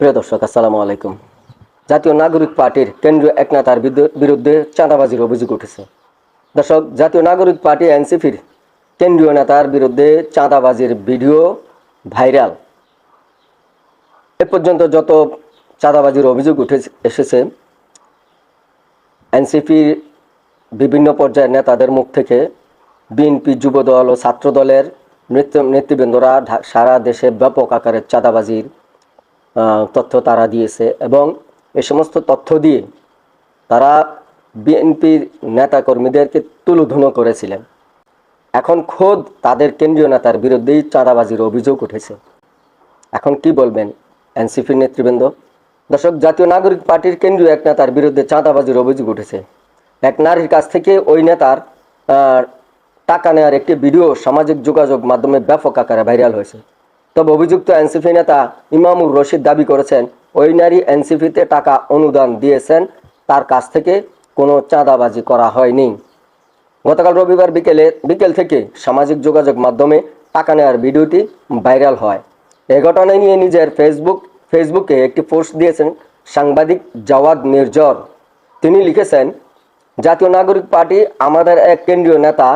প্রিয় দর্শক, আসসালামু আলাইকুম। জাতীয় নাগরিক পার্টির কেন্দ্রীয় এক নেতার বিরুদ্ধে চাঁদাবাজির অভিযোগ উঠেছে। দর্শক, জাতীয় নাগরিক পার্টি এনসিপির কেন্দ্রীয় নেতার বিরুদ্ধে চাঁদাবাজির ভিডিও ভাইরাল। এ পর্যন্ত যত চাঁদাবাজির অভিযোগ এসেছে, এনসিপির বিভিন্ন পর্যায়ের নেতাদের মুখ থেকে বিএনপি, যুবদল ও ছাত্রদলের নেতৃবৃন্দরা সারা দেশে ব্যাপক আকারে চাঁদাবাজির তথ্য তারা দিয়েছে এবং এ সমস্ত তথ্য দিয়ে তারা বিএনপির নেতাকর্মীদেরকে তুলোধুনো করেছিলেন। এখন খোদ তাদের কেন্দ্রীয় নেতার বিরুদ্ধেই চাঁদাবাজির অভিযোগ উঠেছে। এখন কি বলবেন এনসিপির নেতৃবৃন্দ? দর্শক, জাতীয় নাগরিক পার্টির কেন্দ্রীয় এক নেতার বিরুদ্ধে চাঁদাবাজির অভিযোগ উঠেছে। এক নারীর কাছ থেকে ওই নেতার টাকা নেওয়ার একটি ভিডিও সামাজিক যোগাযোগ মাধ্যমে ব্যাপক আকারে ভাইরাল হয়েছে। তবে অভিযুক্ত এনসিপি নেতা ইমামুর রশিদ দাবি করেছেন, ওই নারী এনসিপিতে টাকা অনুদান দিয়েছেন, তার কাছ থেকে কোনো চাঁদাবাজি করা হয়নি। গতকাল রবিবার বিকেল থেকে সামাজিক যোগাযোগ মাধ্যমে টাকা নেওয়ার ভিডিওটি ভাইরাল হয়। এ ঘটনা নিয়ে নিজের ফেসবুকে একটি পোস্ট দিয়েছেন সাংবাদিক জাওয়াদ নির্ঝর। তিনি লিখেছেন, জাতীয় নাগরিক পার্টি আমাদের এক কেন্দ্রীয় নেতা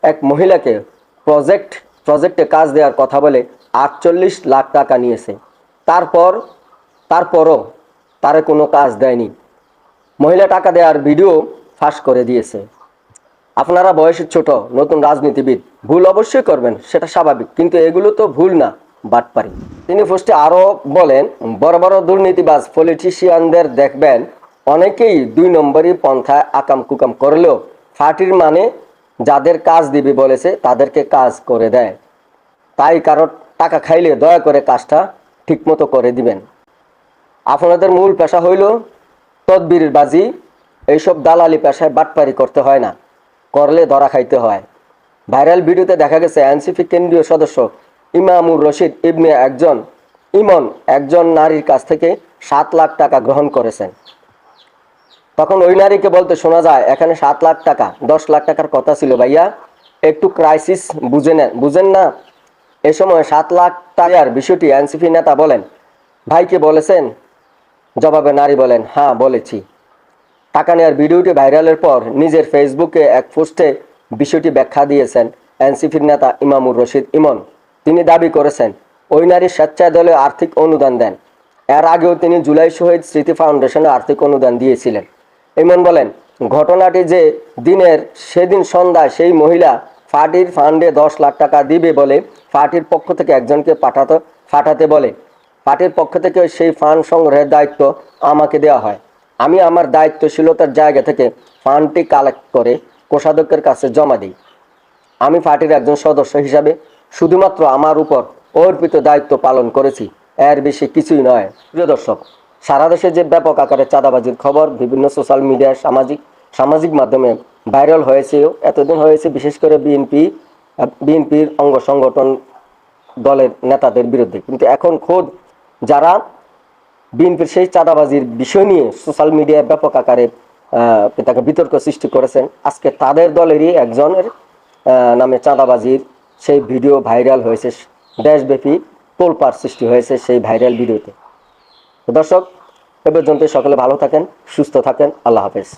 এক মহিলাকে প্রজেক্টে কাজ দেওয়ার কথা বলে 48 লাখ টাকা নিয়েছে। তারপরও তারে কোনো কাজ দেয়নি। মহিলা টাকা দেওয়ার ভিডিও ফাঁস করে দিয়েছে। আপনারা বয়সে ছোট, নতুন রাজনীতিবিদ, ভুল অবশ্যই করবেন, সেটা স্বাভাবিক, কিন্তু এগুলো তো ভুল না, বাটপারি। তিনি পোস্টে আরও বলেন, বড় বড় দুর্নীতিবাজ পলিটিশিয়ানদের দেখবেন অনেকেই 2 নম্বরই পন্থায় আকাম কুকাম করলেও পার্টির মানে যাদের কাজ দিবে বলেছে তাদেরকে কাজ করে দেয়। তাই কারোর টাকা খাইলে দয়া করে কাজটা ঠিকমতো করে দিবেন। আপনাদের মূল পেশা হইল তদবিরবাজি। এইসব দালালি পেশায় বাটপারি করতে হয় না, করলে ধরা খাইতে হয়। ভাইরাল ভিডিওতে দেখা গেছে এনসিপি কেন্দ্রীয় সদস্য ইমামুর রশিদ ইমন একজন নারীর কাছ থেকে 7 লাখ টাকা গ্রহণ করেছেন। তখন ওই নারীকে বলতে শোনা যায়, এখানে 7 লাখ টাকা, 10 লাখ টাকার কথা ছিল ভাইয়া, একটু ক্রাইসিস বুঝেন না। এ সময় 7 লাখ টাকার বিষয়টি এনসিপি নেতা বলেন, ভাইকে বলেছেন? জবাবে নারী বলেন, হ্যাঁ বলেছি। টাকা নেওয়ার ভিডিওটি ভাইরালের পর নিজের ফেসবুকে এক পোস্টে বিষয়টি ব্যাখ্যা দিয়েছেন এনসিপির নেতা ইমামুর রশিদ ইমন। তিনি দাবি করেছেন, ওই নারী স্বেচ্ছায় দলে আর্থিক অনুদান দেন। এর আগেও তিনি জুলাই শহীদ স্মৃতি ফাউন্ডেশনে আর্থিক অনুদান দিয়েছিলেন। ইমন বলেন, ঘটনাটি যে দিনের সেদিন সন্ধ্যায় সেই মহিলা পার্টির ফান্ডে 10 লাখ টাকা দিবে বলে পার্টির পক্ষ থেকে একজনকে পাঠাতে বলে। পার্টির পক্ষ থেকে সেই ফান্ড সংগ্রহের দায়িত্ব আমাকে দেওয়া হয়। আমি আমার দায়িত্বশীলতার জায়গা থেকে ফান্ডটি কালেক্ট করে কোষাধ্যক্ষের কাছে জমা দিই। আমি পার্টির একজন সদস্য হিসাবে শুধুমাত্র আমার উপর অর্পিত দায়িত্ব পালন করেছি, এর বেশি কিছুই নয়। প্রিয় দর্শক, সারা দেশে যে ব্যাপক আকারে চাঁদাবাজির খবর বিভিন্ন সোশ্যাল মিডিয়ায় সামাজিক মাধ্যমে ভাইরাল হয়েছে, এতদিন হয়েছে বিশেষ করে বিএনপির অঙ্গ সংগঠন দলের নেতাদের বিরুদ্ধে, কিন্তু এখন খোদ যারা বিএনপির সেই চাঁদাবাজির বিষয় নিয়ে সোশ্যাল মিডিয়ায় ব্যাপক আকারে তাকে বিতর্ক সৃষ্টি করেছেন, আজকে তাদের দলেরই একজনের নামে চাঁদাবাজির সেই ভিডিও ভাইরাল হয়েছে। দেশব্যাপী তোলপাড় সৃষ্টি হয়েছে সেই ভাইরাল ভিডিওতে। দর্শক, এ পর্যন্ত সকলে ভালো থাকেন, সুস্থ থাকেন, আল্লাহ হাফেজ।